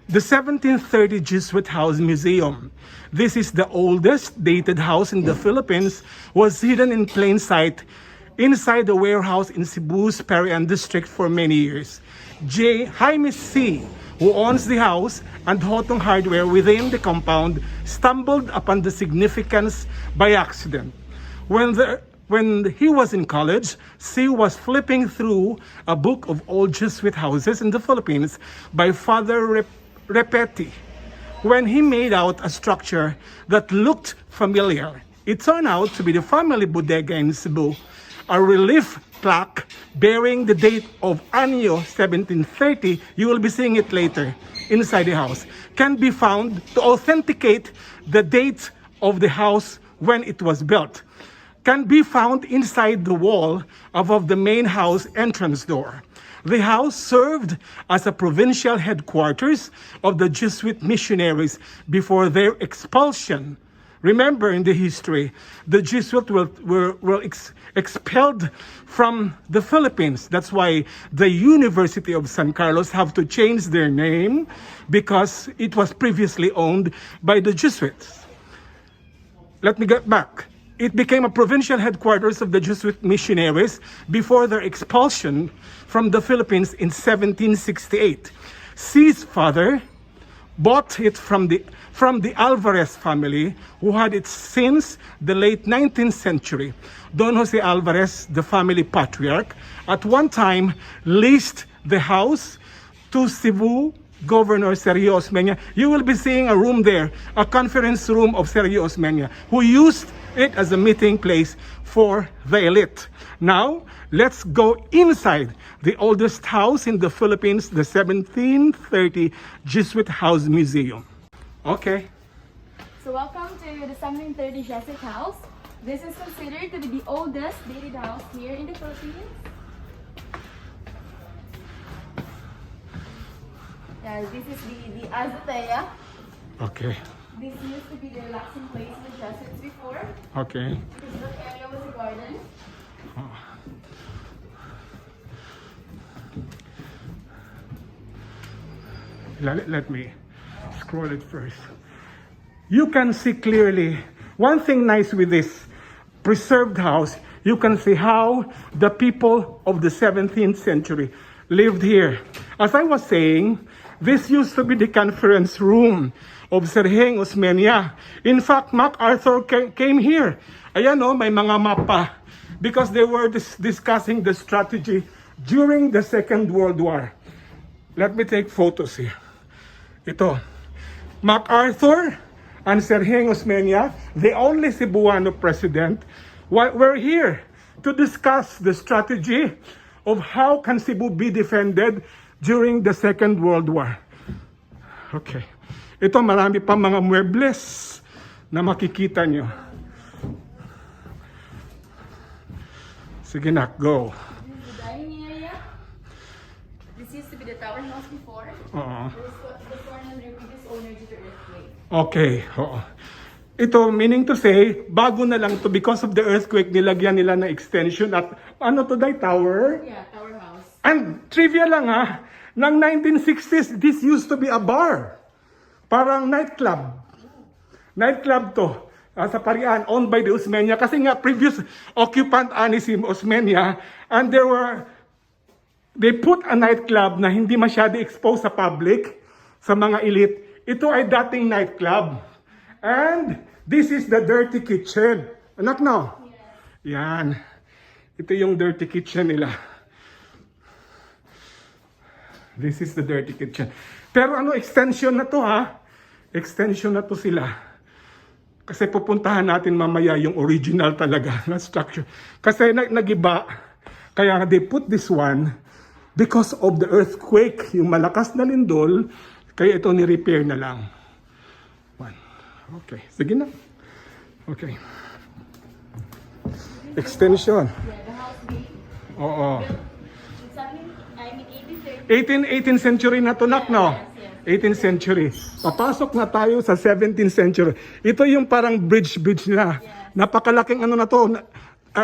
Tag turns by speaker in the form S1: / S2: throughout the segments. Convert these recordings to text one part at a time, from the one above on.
S1: The 1730 Jesuit House Museum. This is the oldest dated house in the Philippines, was hidden in plain sight inside the warehouse in Cebu's Parian district for many years. Jaime C., who owns the house and Hotong Hardware within the compound, stumbled upon the significance by accident. When he was in college, C was flipping through a book of old Jesuit houses in the Philippines by Father Repetti when he made out a structure that looked familiar. It turned out to be the family bodega in Cebu. A relief plaque bearing the date of Año 1730, you will be seeing it later inside the house, can be found to authenticate the date of the house when it was built. Can be found inside the wall above the main house entrance door. The house served as a provincial headquarters of the Jesuit missionaries before their expulsion. Remember, in the history, the Jesuits were expelled from the Philippines. That's why the University of San Carlos have to change their name because it was previously owned by the Jesuits. Let me get back. It became a provincial headquarters of the Jesuit missionaries before their expulsion from the Philippines in 1768. C's father bought it from the Alvarez family, who had it since the late 19th century. Don Jose Alvarez, the family patriarch, at one time leased the house to Cebu Governor Sergio Osmeña. You will be seeing a room there, a conference room of Sergio Osmeña, who used it as a meeting place for the elite. Now, let's go inside the oldest house in the Philippines, the 1730 Jesuit House Museum. Okay.
S2: So welcome to the 1730 Jesuit House. This is considered to be the oldest dated house here in the Philippines. Yeah, this is the azotea.
S1: Okay.
S2: This used to be the relaxing place for Jesuits before.
S1: Okay.
S2: Because that area was a garden.
S1: Let me scroll it first. You can see clearly, one thing nice with this preserved house, you can see how the people of the 17th century lived here. As I was saying, this used to be the conference room of Sergio Osmeña. In fact, MacArthur came here. Ayan o, may mga mapa. Because they were discussing the strategy during the Second World War. Let me take photos here. Ito. MacArthur and Sergio Osmeña, the only Cebuano president, were here to discuss the strategy of how can Cebu be defended during the Second World War. Okay. Ito, marami pa mga muebles na makikita nyo. Sige na, go.
S2: This is the dining area. This used to be the tower house before.
S1: Oo.
S2: The corner of the previous owner due to earthquake.
S1: Okay, oo. Ito, meaning to say, bago na lang to because of the earthquake, nilagyan nila na extension at ano to, day tower?
S2: Yeah, tower house.
S1: And trivia lang ha, ng 1960s, this used to be a bar. Parang nightclub. Nightclub to. Sa Parian, owned by the Osmeña. Kasi nga, previous occupant ani si Osmeña. And they put a nightclub na hindi masyado exposed sa public, sa mga elite. Ito ay dating nightclub. And this is the dirty kitchen. Anak no? Yes. Yan. Ito yung dirty kitchen nila. This is the dirty kitchen. Pero ano, extension na to ha? Extension na to sila. Kasi pupuntahan natin mamaya yung original talaga na structure. Kasi nagiba. Kaya they put this one because of the earthquake, yung malakas na lindol. Kaya ito ni-repair na lang. One. Okay. Sige na. Okay. Extension.
S2: Yeah, the house gate.
S1: Oo.
S2: It's I mean 1830.
S1: 18th century na to, nak, no? 18th century. Papasok na tayo sa 17th century. Ito yung parang bridge nila. Napakalaking ano na to.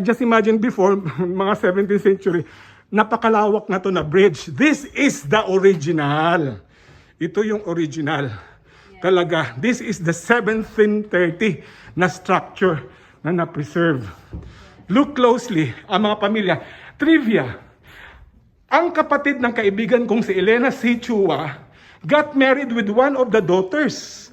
S1: Just imagine before, mga 17th century, napakalawak na to na bridge. This is the original. Ito yung original. Talaga, this is the 1730 na structure na na-preserve. Look closely, ang mga pamilya. Trivia, ang kapatid ng kaibigan kong si Elena C. Chua got married with one of the daughters.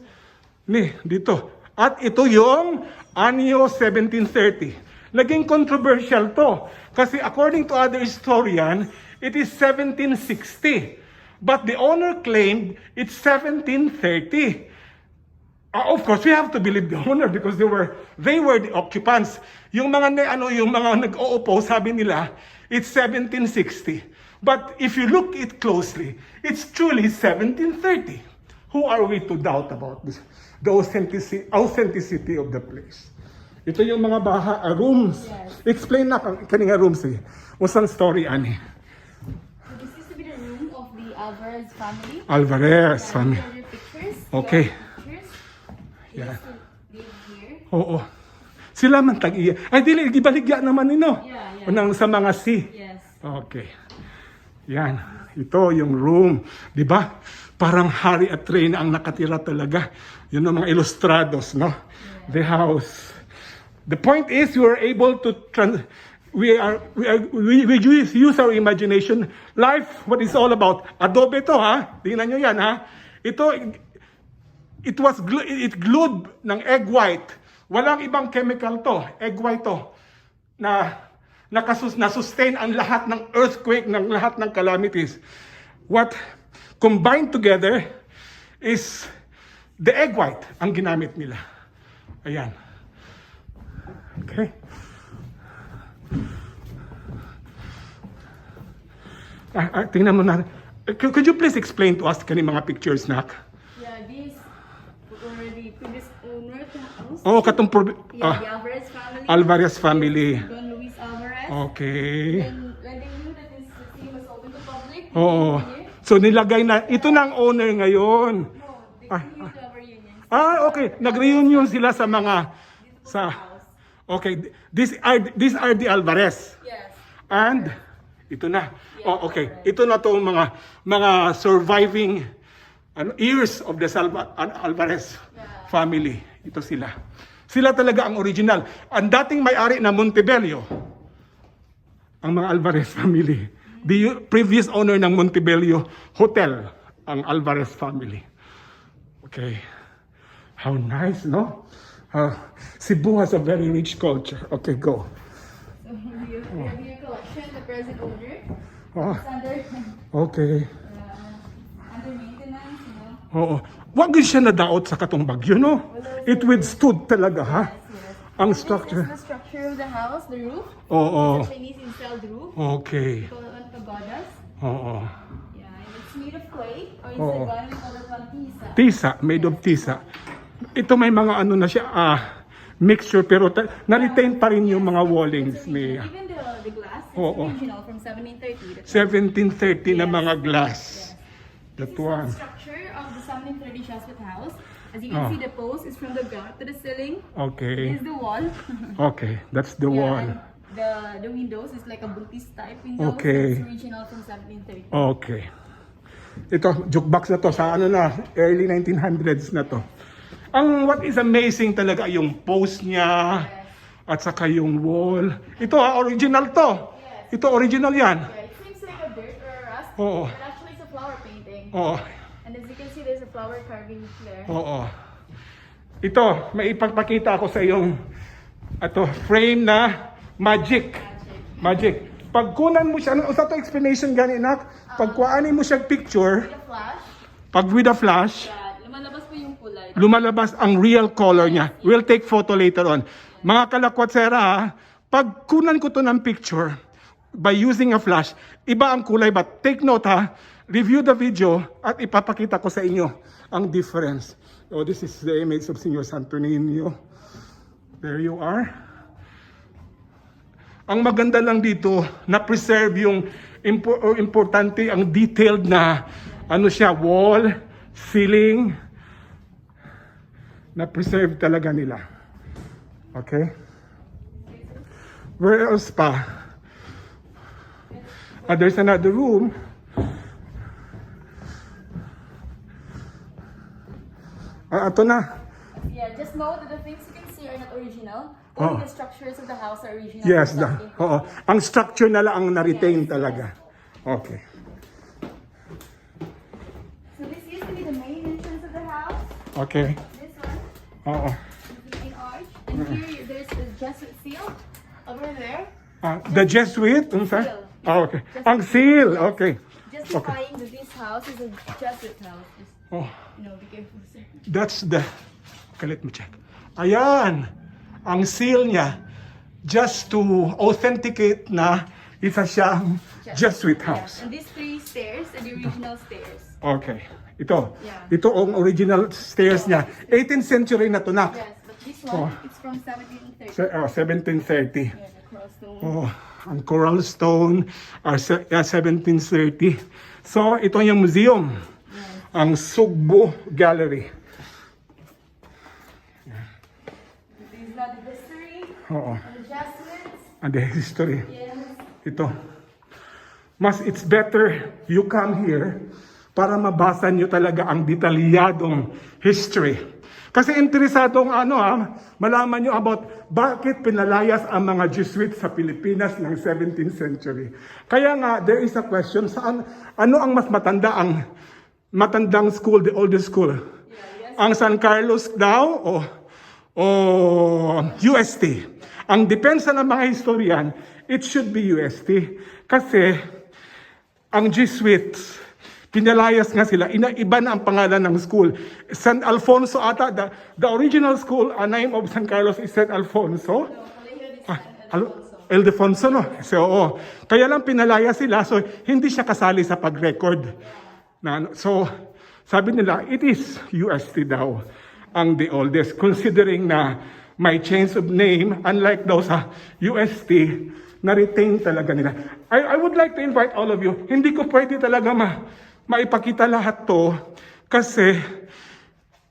S1: Dito. At ito yung anyo 1730. Naging controversial to. Kasi according to other historian, it is 1760. But the owner claimed it's 1730. Of course, we have to believe the owner because they were the occupants. Yung mga nag-o-oppose, sabi nila, it's 1760. But if you look it closely, it's truly 1730. Who are we to doubt about this? The authenticity of the place. Ito yung mga rooms.
S2: Yes.
S1: Explain na kanina rooms eh. Usang story ani.
S2: So this used to be the room of the Alvarez family.
S1: Alvarez
S2: Yeah,
S1: family.
S2: these are your pictures.
S1: Okay.
S2: Pictures. They
S1: Yeah.
S2: used to live here.
S1: Oo. Sila man tag-iya. Ay, dili, gibaligya naman nino.
S2: Yeah.
S1: Unang sa mga C.
S2: Yes.
S1: Okay. Yan. Ito yung room. Di ba? Parang hari at reyna ang nakatira talaga. Yun ang mga ilustrados, no? The house. The point is, we are able to we use our imagination. Life, what is all about? Adobe to, ha? Tingnan nyo yan, ha? It glued ng egg white. Walang ibang chemical to. Egg white to. Na sustain ang lahat ng earthquake, ng lahat ng calamities. What combined together is the egg white ang ginamit nila. Ayan. Okay. Tingnan mo na. Could you please explain to us kani mga pictures, Nak?
S2: Yeah, these were the previous owner of the house.
S1: Oh, katong
S2: The Alvarez family.
S1: Alvarez family.
S2: Don Luis Alvarez.
S1: Okay.
S2: And when they knew that this city was open to public,
S1: Oo.
S2: here,
S1: So nilagay na, ito na ang owner ngayon.
S2: no, they continued to have a reunion.
S1: Okay. Nag-reunion sila sa mga, okay. These are the Alvarez.
S2: Yes.
S1: And, ito na. Okay. Ito na to mga surviving years of the Alvarez family. Ito sila. Sila talaga ang original. Ang dating may-ari na Montebello, ang mga Alvarez family. The previous owner ng Montebello Hotel, ang Alvarez family. Okay. How nice, no? Cebu has a very rich culture. Okay, go.
S2: So we have your collection, the present owner.
S1: Oh,
S2: It's
S1: okay.
S2: under maintenance, you know.
S1: Oo. Wag yun siya nadaot sa katong bagyo, no? It withstood talaga, ha? Ang structure.
S2: This is the structure of the house, the roof.
S1: Oo.
S2: It's a Chinese installed roof.
S1: Okay.
S2: Called on pagodas.
S1: Oo.
S2: Yeah, and it's made of clay, or it's
S1: Oo.
S2: the one we call it plantisa.
S1: Tisa, made of tisa. Ito may mga ano na siya, mixture, pero na-retain pa rin yung mga wallings ni
S2: Even the glass, it's
S1: Oo.
S2: original from 1730.
S1: 1730 na mga glass. That
S2: This is the
S1: one.
S2: structure of the 1730 Jesuit house. As you can see, the post is from the ground to the ceiling.
S1: Okay.
S2: This is the wall.
S1: Okay, that's the
S2: Yeah,
S1: wall.
S2: and the windows is like a butis type windows.
S1: Okay.
S2: It's original from 1730.
S1: Okay. Ito, jukebox na to sa ano na, early 1900s na to. Ang what is amazing talaga yung post niya at saka yung wall. Ito original to. Ito original yan.
S2: Yeah, it seems like a dirt or a rust,
S1: Oo.
S2: but actually it's a flower painting.
S1: Oo.
S2: And as you can see, there's a flower carving there.
S1: Oo. Ito, may ipagpakita ako sa iyong frame na magic. Magic. Pagkunan mo siya, ano sa to explanation gani nak? Pagkuanin mo siya picture,
S2: With a flash,
S1: with a flash,
S2: lumalabas po yung kulay.
S1: lumalabas ang real color niya. We'll take photo later on. Mga kalakwatsera, pag kunan ko to ng picture by using a flash, iba ang kulay. But take note ha, review the video at ipapakita ko sa inyo ang difference. Oh, this is the image of Señor Santo Niño. There you are. Ang maganda lang dito, na-preserve yung importante, ang detailed na wall, ceiling, na-preserve talaga nila. Okay? Where else pa? There's another room. Ito na.
S2: Yeah, just know that the things you can see are not original.
S1: Oh.
S2: Only the structures of the house are original.
S1: Yes,
S2: Nothing.
S1: oo. Ang structure na lang ang na-retain
S2: Yes,
S1: talaga. Okay.
S2: So this used to be the main entrance of the house.
S1: Okay.
S2: This one
S1: Oo.
S2: is the main arch. And here there's the Jesuit seal. Over there.
S1: The Jesuit?
S2: Seal.
S1: Okay. Ang seal. Okay.
S2: Justifying that this house is a Jesuit house. Just,
S1: Oh,
S2: be careful, sir.
S1: that's the... Okay, let me check. Ayan. Ang seal niya. Just to authenticate na isa siyang Jesuit house.
S2: Yeah. And these 3 stairs are the original stairs.
S1: Okay. Ito.
S2: Yeah.
S1: Ito ang original stairs niya. 18th century na to na.
S2: Yes, but this one, it's from 1730.
S1: 1730.
S2: Yeah, the crossstone.
S1: Oh, ang coral stone are 1730. So, ito yung museum. Ang Sugbo Gallery.
S2: This is not the history.
S1: Oo.
S2: And the Jesuits.
S1: And the history.
S2: Yes.
S1: Ito. It's better you come here para mabasa nyo talaga ang detalyadong history. Kasi interesadong malaman nyo about bakit pinalayas ang mga Jesuits sa Pilipinas ng 17th century. Kaya nga, there is a question, ano ang mas matandang school, the oldest school? Ang San Carlos daw o UST? Ang depensa ng mga historian, it should be UST. Kasi ang Jesuits, pinalayas nga sila, iba na ang pangalan ng school. San Alfonso ata, the original school, a name of San Carlos is San Alfonso. Ildefonso, no? So, kaya lang pinalaya sila, so hindi siya kasali sa pag-record. So, sabi nila, it is UST daw ang the oldest, considering na may change of name, unlike daw sa UST, na-retain talaga nila. I would like to invite all of you, hindi ko pwede talaga maipakita lahat to, kasi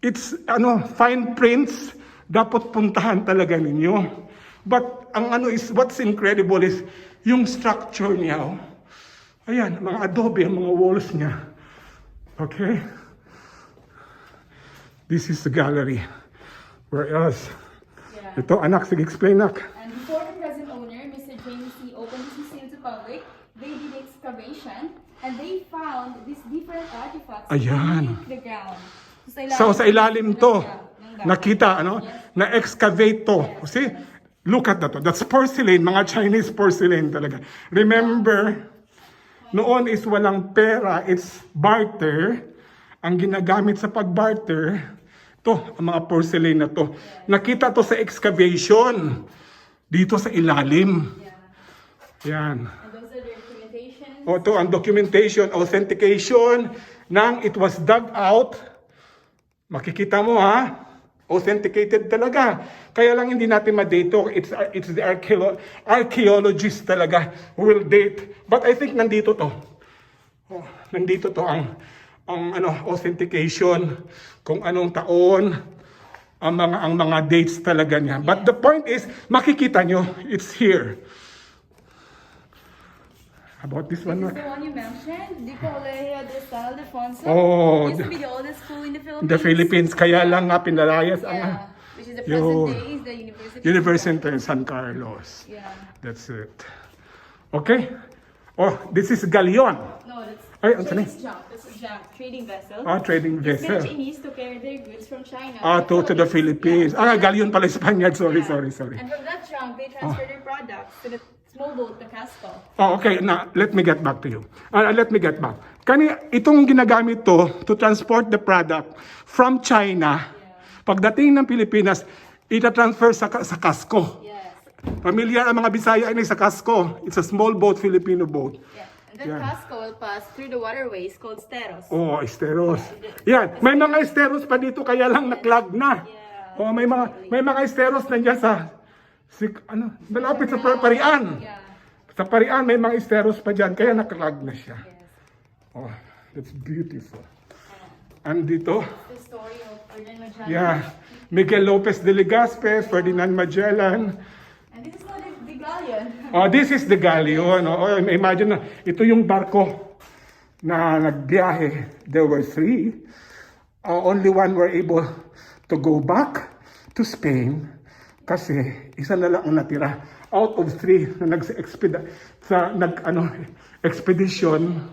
S1: it's, fine prints, dapat puntahan talaga ninyo. But, what's incredible is, yung structure niya, ayan, mga adobe, ang mga walls niya. Okay? This is the gallery. Where else?
S2: Yeah.
S1: Ito, anak, sige, explain, nak.
S2: And before the present owner, Mr. James C. opened this museum to public, they did excavation, and they found these different artifacts
S1: Ayan.
S2: beneath the ground.
S1: So, sa ilalim to,
S2: ng
S1: nakita, na-excavate to. See? Look at that. That's porcelain, mga Chinese porcelain talaga. Remember, noon is walang pera, it's barter. Ang ginagamit sa pag-barter, to, ang mga porcelain na to. Nakita to sa excavation, dito sa ilalim. Yan.
S2: And those are the documentation.
S1: To, ang documentation, authentication, nang it was dug out. Makikita mo authenticated talaga. Kaya lang hindi natin ma-date to. It's the archaeologists talaga who will date. But I think nandito to. Nandito to ang authentication, kung anong taon, ang mga dates talaga niya. But the point is, makikita nyo, it's here. About this one,
S2: This is the one you mentioned, the Colegio de San Alfonso.
S1: Oh,
S2: Used to be the oldest school in the Philippines.
S1: the Philippines, kaya lang nga pinalayas
S2: Yeah, which is the present
S1: Yo.
S2: day is the
S1: University of San Carlos.
S2: Yeah.
S1: That's it. Okay? Oh, this is Galion.
S2: No, that's
S1: Ay, ang sanay.
S2: junk. That's a junk trading vessel.
S1: Trading
S2: It's
S1: vessel.
S2: the Chinese to carry their goods from China.
S1: To the Philippines.
S2: Yeah.
S1: Galion pala Spaniard. Sorry.
S2: And from that junk, they transfer their products to the small boat, the casco.
S1: Okay. Now, let me get back to you. Let me get back. Itong ginagamit to transport the product from China, pagdating ng Pilipinas, ita-transfer sa casco.
S2: Yes.
S1: Familiar ang mga Bisaya sa casco. It's a small boat, Filipino boat.
S2: Yeah. And that casco will pass through the waterways called steros.
S1: Oh, esteros. Yan, may mga esteros pa dito kaya lang naklag na.
S2: Yeah.
S1: Oh, may mga esteros nandiyan malapit sa Parian.
S2: Yeah.
S1: Sa Parian may mga esteros pa diyan kaya naklag na siya.
S2: Yes.
S1: Oh, that's beautiful. And dito,
S2: The story of Ferdinand Magellan.
S1: yeah, Miguel Lopez de Legazpi, Ferdinand Magellan.
S2: And this is not the galleon.
S1: Oh, this is the galleon. Oh, imagine na, ito yung barko na nagbiyahe. There were 3. only one were able to go back to Spain kasi isa na lang ang natira out of 3 na expedition.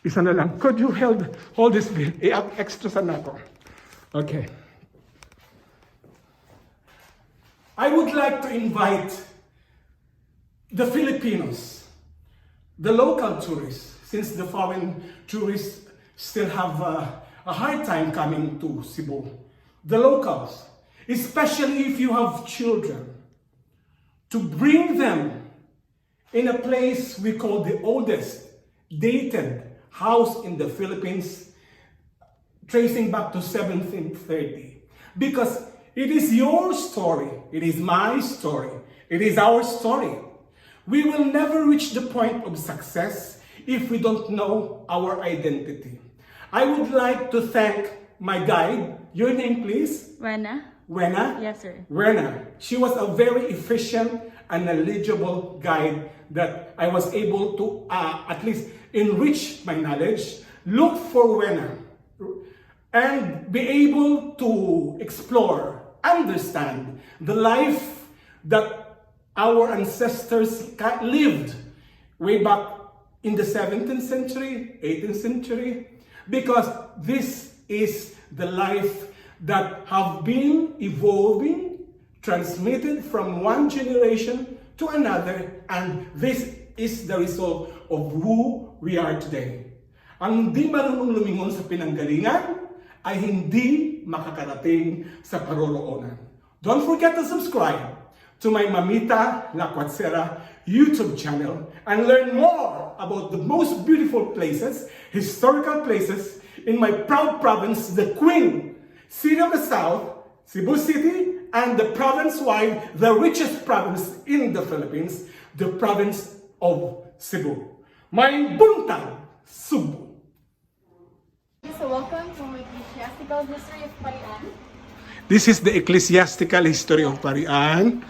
S1: Isa na lang. Could you hold this bill? Extra sa nato. Okay. I would like to invite the Filipinos, the local tourists, since the foreign tourists still have a hard time coming to Cebu. The locals, especially if you have children, to bring them in a place we call the oldest dated house in the Philippines, tracing back to 1730. Because it is your story, it is my story, it is our story. We will never reach the point of success if we don't know our identity. I would like to thank my guide. Your name, please?
S2: Wena?
S1: Wena?
S2: Yes, sir.
S1: Wena. She was a very efficient and knowledgeable guide that I was able to at least enrich my knowledge. Look for Wena and be able to explore, understand the life that our ancestors lived way back in the 17th century, 18th century, because this is the life that have been evolving, transmitted from one generation to another, and this is the result of who we are today. Ang di marunong lumingon sa pinanggalingan ay hindi makakarating sa paroroonan. Don't forget to subscribe to my Mamita La Cuatsera YouTube channel and learn more about the most beautiful places, historical places in my proud province, the Queen City of the South, Cebu City, and the province-wide, the richest province in the Philippines, the province of Cebu. May buntag, Cebu.
S2: So welcome to Ecclesiastical History of Parian.
S1: This is the ecclesiastical history of Parian.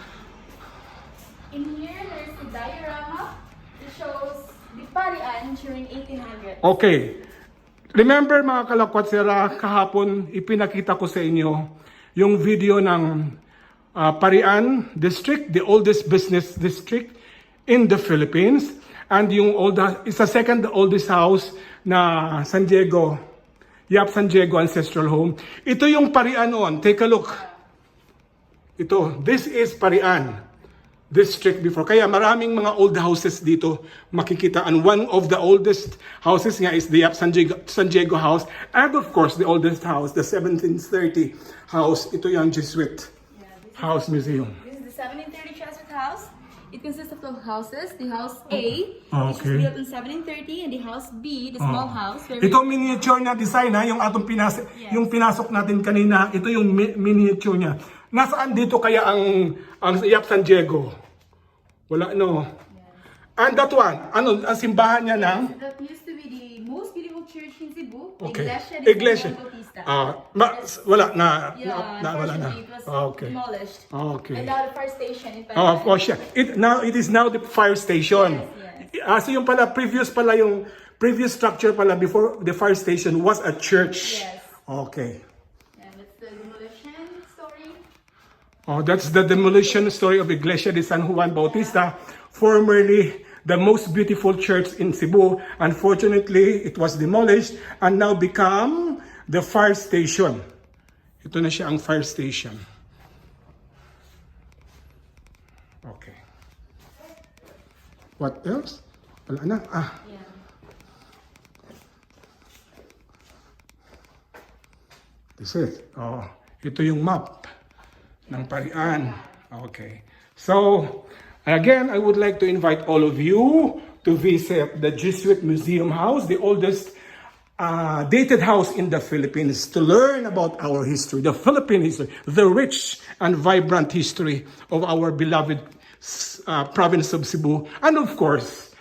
S2: In here, there's a diorama that shows the Parian during 1800.
S1: Okay. Remember mga kalakwatsera, kahapon ipinakita ko sa inyo yung video ng Parian District, the oldest business district in the Philippines. And yung it's the second oldest house na San Diego, San Diego Ancestral Home. Ito yung Parian noon. Take a look. Ito, this is Parian District before. Kaya maraming mga old houses dito makikita. And one of the oldest houses nga is the San Diego house. And of course, the oldest house, the 1730 house. Ito yung Jesuit House Museum.
S2: This is the 1730 Jesuit house. It consists of two houses. The house A, which
S1: Okay.
S2: is built in 1730, and the house B, the small house.
S1: Ito miniature na design ha, yung atong yung pinasok natin kanina, ito yung miniature niya. Nasaan dito kaya ang San Diego? Wala no. And that one, ano ang simbahan niya ng?
S2: That used to be the most beautiful church in Cebu.
S1: Okay.
S2: Iglesia.
S1: Wala na.
S2: Wala na. It was
S1: Okay.
S2: demolished.
S1: Okay.
S2: And now the fire station in
S1: Oh, of course, yeah. It is now the fire station.
S2: Yes.
S1: So yung yung previous structure pala before the fire station was a church.
S2: Yes.
S1: Okay.
S2: And that's the demolition story.
S1: Oh, that's the demolition story of Iglesia de San Juan Bautista, formerly the most beautiful church in Cebu. Unfortunately, it was demolished and now become the fire station. Ito na siya ang fire station. Okay. What else? Wala na.
S2: Yeah.
S1: This is. Oh, ito yung map ng Parian. Okay. So, again, I would like to invite all of you to visit the Jesuit Museum House, the oldest dated house in the Philippines, to learn about our history, the Philippine history, the rich and vibrant history of our beloved province of Cebu, and of course,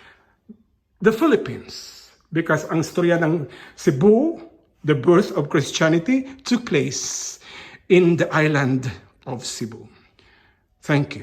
S1: the Philippines. Because ang storya ng Cebu, the birth of Christianity, took place in the island of Cebu. Thank you.